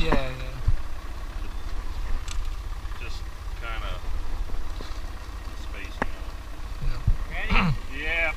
Yeah, yeah. Just kind of spacing out. Yeah. Ready? Yeah.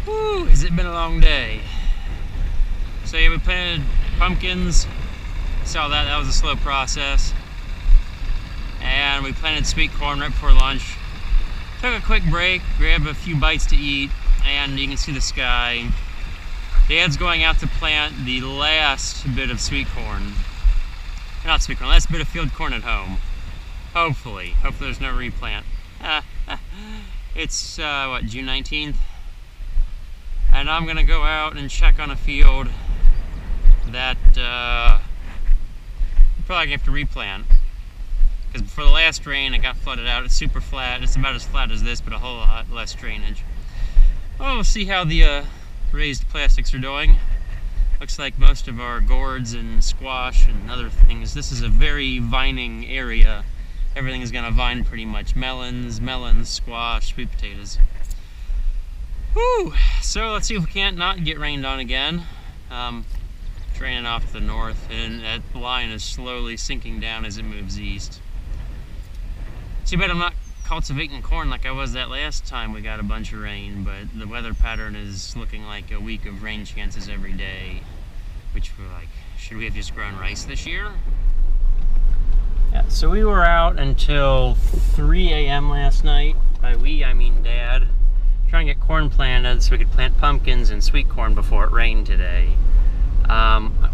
Whew, has it been a long day? So yeah, we planted pumpkins. Saw that was a slow process. And we planted sweet corn right before lunch. Took a quick break, grabbed a few bites to eat, and you can see the sky. Dad's going out to plant the last bit of sweet corn. Not sweet corn, last bit of field corn at home. Hopefully there's no replant. It's, what, June 19th? And I'm gonna go out and check on a field that probably gonna have to replant. Because before the last rain, it got flooded out. It's super flat. It's about as flat as this, but a whole lot less drainage. Oh, we'll see how the raised plastics are doing. Looks like most of our gourds and squash and other things. This is a very vining area. Everything is gonna vine pretty much. Melons, squash, sweet potatoes. Whew! So let's see if we can't not get rained on again. It's raining off to the north, and that line is slowly sinking down as it moves east. Too bad I'm not cultivating corn like I was that last time we got a bunch of rain, but the weather pattern is looking like a week of rain chances every day, which we're like, should we have just grown rice this year? Yeah, so we were out until 3 a.m. last night. By we, I mean Dad. Trying to get corn planted so we could plant pumpkins and sweet corn before it rained today.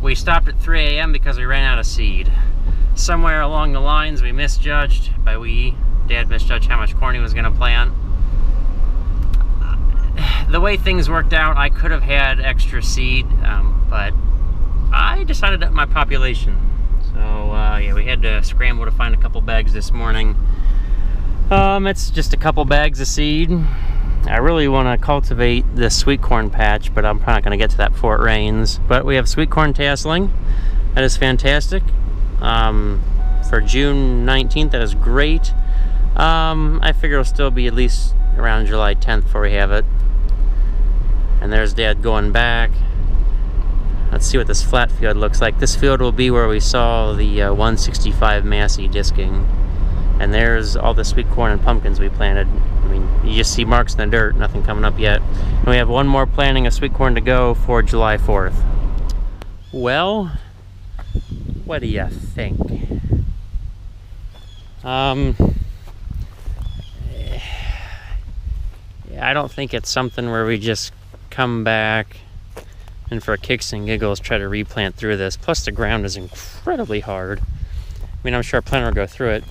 We stopped at 3 a.m. because we ran out of seed. Somewhere along the lines we misjudged. By we, Dad misjudged how much corn he was going to plant. The way things worked out, I could have had extra seed, but I decided to up my population. So yeah, we had to scramble to find a couple bags this morning. It's just a couple bags of seed. I really want to cultivate this sweet corn patch, but I'm probably not going to get to that before it rains. But we have sweet corn tasseling. That is fantastic. For June 19th, that is great. I figure it'll still be at least around July 10th before we have it. And there's Dad going back. Let's see what this flat field looks like. This field will be where we saw the 165 Massey disking. And there's all the sweet corn and pumpkins we planted. I mean, you just see marks in the dirt, nothing coming up yet. And we have one more planting of sweet corn to go for July 4th. Well, what do you think? Yeah, I don't think it's something where we just come back and for kicks and giggles try to replant through this. Plus the ground is incredibly hard. I mean, I'm sure our planter will go through it.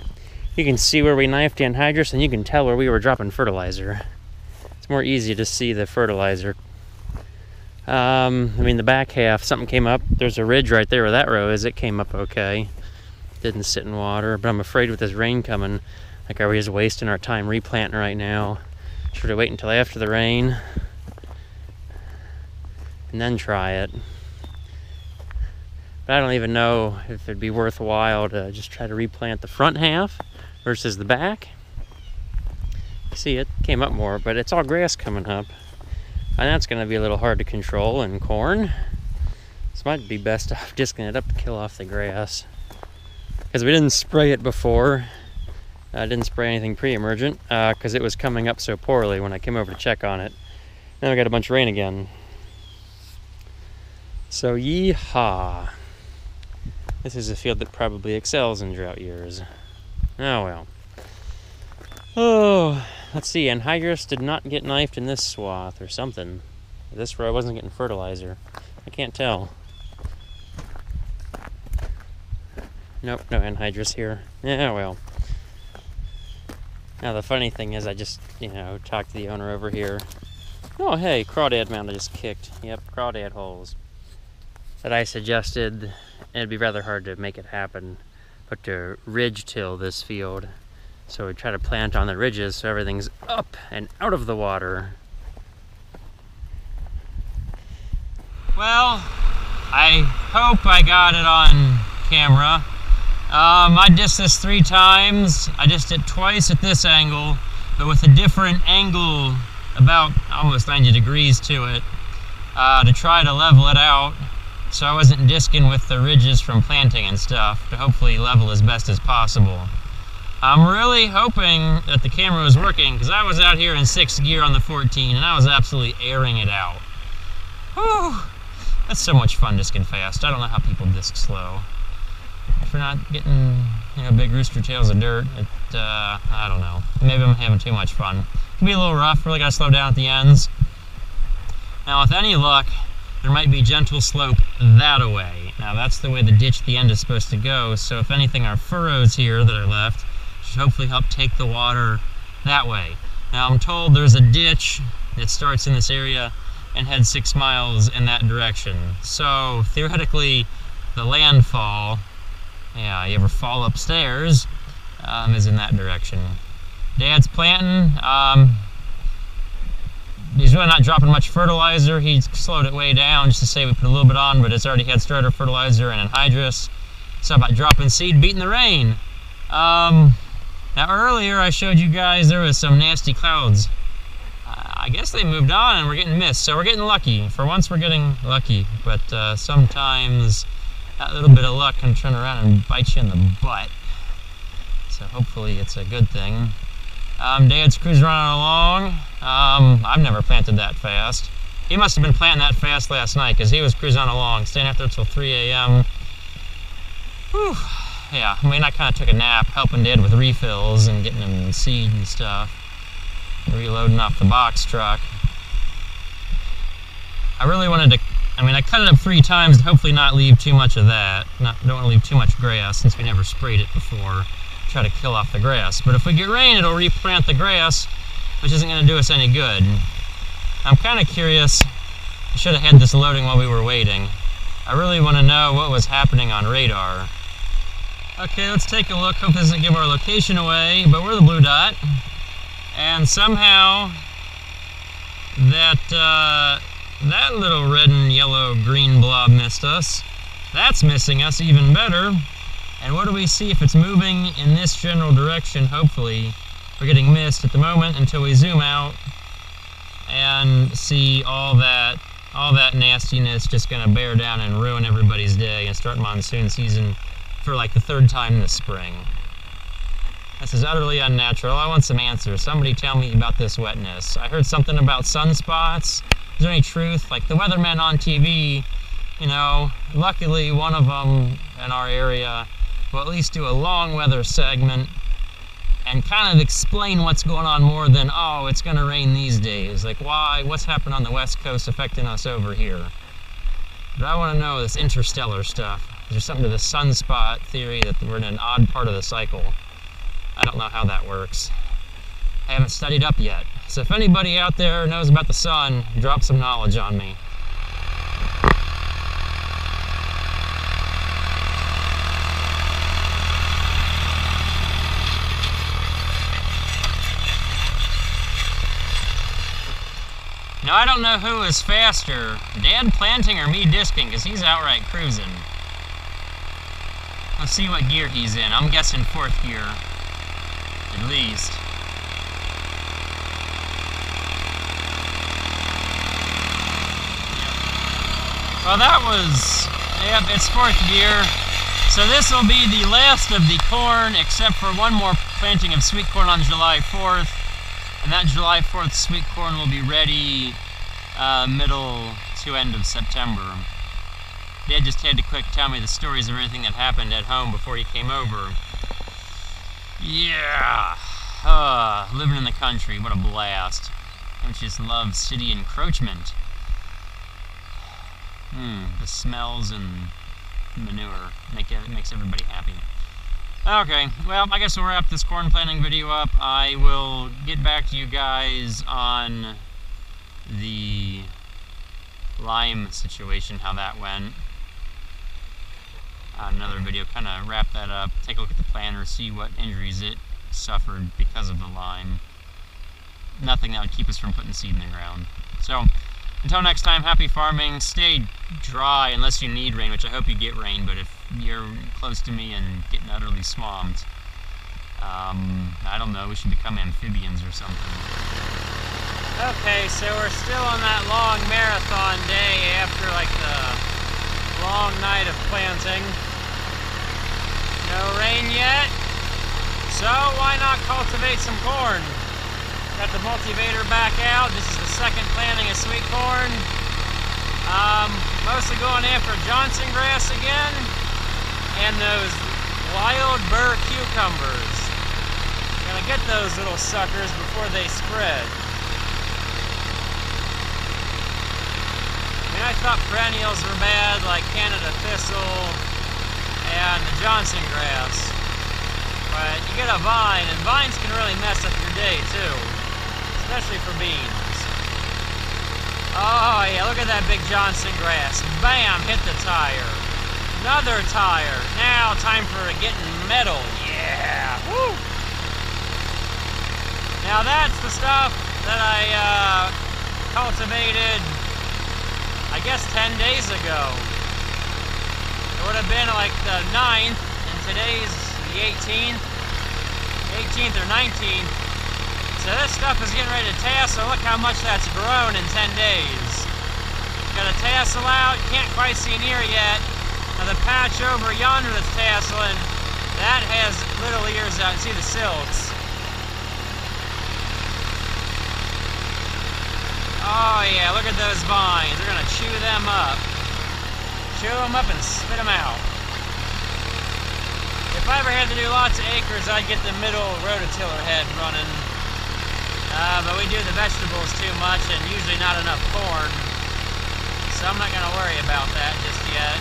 You can see where we knifed anhydrous, and you can tell where we were dropping fertilizer. It's more easy to see the fertilizer. I mean, the back half, something came up. There's a ridge right there where that row is. It came up okay. Didn't sit in water, but I'm afraid with this rain coming, like, are we just wasting our time replanting right now? Should we wait until after the rain and then try it? But I don't even know if it'd be worthwhile to just try to replant the front half versus the back. See, it came up more, but it's all grass coming up. And that's going to be a little hard to control in corn. This might be best off disking it up to kill off the grass. Because we didn't spray it before. I didn't spray anything pre-emergent because it was coming up so poorly when I came over to check on it. Then we got a bunch of rain again. So yee-haw. This is a field that probably excels in drought years. Oh well. Oh, let's see. Anhydrous did not get knifed in this swath or something. This row wasn't getting fertilizer. I can't tell. Nope, no anhydrous here. Yeah, well. Now the funny thing is I just, talked to the owner over here. Oh hey, crawdad mound I just kicked. Yep, crawdad holes. that I suggested. It'd be rather hard to make it happen, but to ridge till this field. So we try to plant on the ridges so everything's up and out of the water. Well, I hope I got it on camera. I dissed this 3 times. I dissed it twice at this angle, but with a different angle, about almost 90 degrees to it, to try to level it out so I wasn't disking with the ridges from planting and stuff, to hopefully level as best as possible. I'm really hoping that the camera was working, because I was out here in 6th gear on the 14 and I was absolutely airing it out. Whew, that's so much fun disking fast. I don't know how people disc slow. If we're not getting, big rooster tails of dirt, I don't know. Maybe I'm having too much fun. It can be a little rough, really gotta slow down at the ends. Now with any luck, there might be gentle slope that way. Now that's the way the ditch at the end is supposed to go, so if anything, our furrows here that are left should hopefully help take the water that way. Now I'm told there's a ditch that starts in this area and heads 6 miles in that direction. So theoretically, the landfall, you ever fall upstairs, is in that direction. Dad's planting. He's really not dropping much fertilizer. He's slowed it way down just to say we put a little bit on, but it's already had starter fertilizer and anhydrous. So about dropping seed, beating the rain. Now earlier I showed you guys there was some nasty clouds. I guess they moved on and we're getting mist, so we're getting lucky. For once we're getting lucky, but sometimes that little bit of luck can turn around and bite you in the butt. So hopefully it's a good thing. Dad's cruising right along. I've never planted that fast. He must have been planting that fast last night, because he was cruising along, staying out there till 3 a.m. Whew. Yeah, I mean, I kind of took a nap, helping Dad with refills and getting him seed and stuff. Reloading off the box truck. I really wanted to, I cut it up 3 times to hopefully not leave too much of that. Don't want to leave too much grass, since we never sprayed it before. Try to kill off the grass. But if we get rain, it'll replant the grass, which isn't going to do us any good. I'm kind of curious. I should have had this loading while we were waiting. I really want to know what was happening on radar. Okay, let's take a look. Hope this doesn't give our location away, but we're the blue dot. And somehow that little red and yellow green blob missed us. That's missing us even better. And what do we see if it's moving in this general direction? Hopefully we're getting missed at the moment until we zoom out and see all that nastiness just gonna bear down and ruin everybody's day and start monsoon season for like the 3rd time this spring. This is utterly unnatural. I want some answers. Somebody tell me about this wetness. I heard something about sunspots. Is there any truth? Like the weathermen on TV, luckily one of them in our area will at least do a long weather segment and kind of explain what's going on more than, oh, it's going to rain these days. Like, why? What's happened on the West Coast affecting us over here? But I want to know this interstellar stuff. Is there something to the sunspot theory that we're in an odd part of the cycle? I don't know how that works. I haven't studied up yet. So if anybody out there knows about the sun, drop some knowledge on me. Now I don't know who is faster, Dad planting or me disking, because he's outright cruising. Let's see what gear he's in. I'm guessing 4th gear, at least. Well, that was, yep, it's 4th gear. So this will be the last of the corn, except for one more planting of sweet corn on July 4th. And that July 4th sweet corn will be ready middle to end of September. Dad just had to quick tell me the stories of everything that happened at home before he came over. Yeah, living in the country, what a blast. I just love city encroachment. The smells and manure makes everybody happy. Okay, well, I guess we'll wrap this corn planting video up. I will get back to you guys on the lime situation, how that went. another video, kind of wrap that up, take a look at the planter, see what injuries it suffered because of the lime. Nothing that would keep us from putting seed in the ground. So, until next time, happy farming. Stay dry unless you need rain, which I hope you get rain, but if you're close to me and getting utterly swamped, I don't know, we should become amphibians or something. Okay, so we're still on that long marathon day after like the long night of planting. No rain yet, so why not cultivate some corn? Got the multivator back out. This is the second planting of sweet corn. Mostly going after Johnson grass again and those wild burr cucumbers. Gonna get those little suckers before they spread. I mean, I thought perennials were bad, like Canada thistle and the Johnson grass. But you get a vine, and vines can really mess up your day too, especially for beans. Oh yeah, look at that big Johnson grass. Bam, hit the tire. Another tire. Now time for getting metal. Yeah, woo! Now that's the stuff that I cultivated, I guess 10 days ago. It would have been like the 9th, and today's the 18th or 19th. So this stuff is getting ready to tassel. Look how much that's grown in 10 days. Got a tassel out, you can't quite see near yet. Now the patch over yonder that's tasseling, that has little ears out. You see the silks. Oh yeah, look at those vines. They're gonna chew them up. Chew them up and spit them out. If I ever had to do lots of acres, I'd get the middle rototiller head running. But we do the vegetables too much and usually not enough corn. So I'm not gonna worry about that just yet.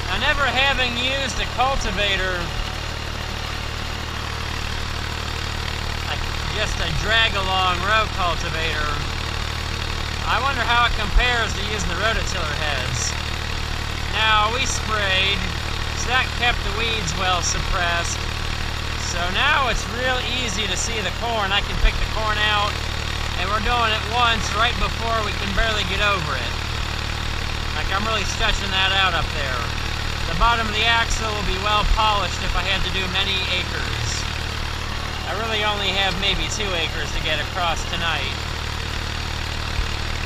Now, never having used a cultivator, just a drag-along row cultivator, I wonder how it compares to using the rototiller heads. Now, we sprayed, so that kept the weeds well suppressed. So now it's real easy to see the corn. I can pick the corn out, and we're doing it once right before we can barely get over it. Like I'm really stretching that out up there. The bottom of the axle will be well polished if I had to do many acres. I really only have maybe 2 acres to get across tonight.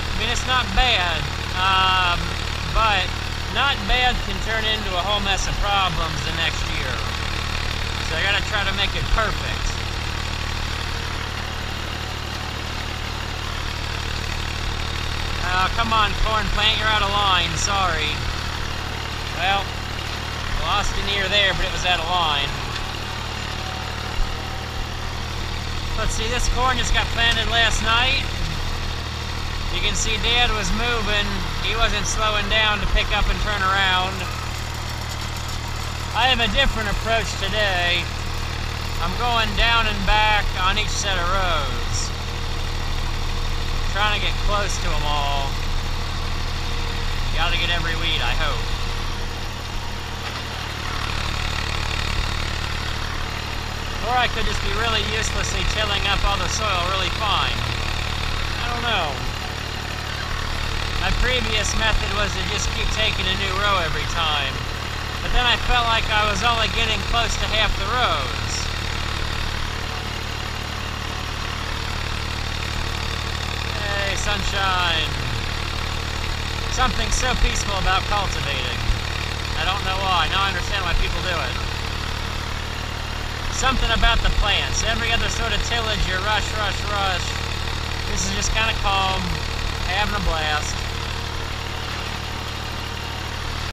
I mean, it's not bad, but not bad can turn into a whole mess of problems the next year. So I gotta try to make it perfect. Come on, corn plant, you're out of line, sorry. Well, lost an ear there, but it was out of line. Let's see, this corn just got planted last night. You can see Dad was moving. He wasn't slowing down to pick up and turn around. I have a different approach today. I'm going down and back on each set of rows. Trying to get close to them all. Gotta get every weed, I hope. Or I could just be really uselessly tilling up all the soil really fine. I don't know. My previous method was to just keep taking a new row every time. But then I felt like I was only getting close to half the rows. Hey, sunshine. Something so peaceful about cultivating. I don't know why. Now I understand why people do it. Something about the plants. Every other sort of tillage, you rush. This is just kind of calm, having a blast.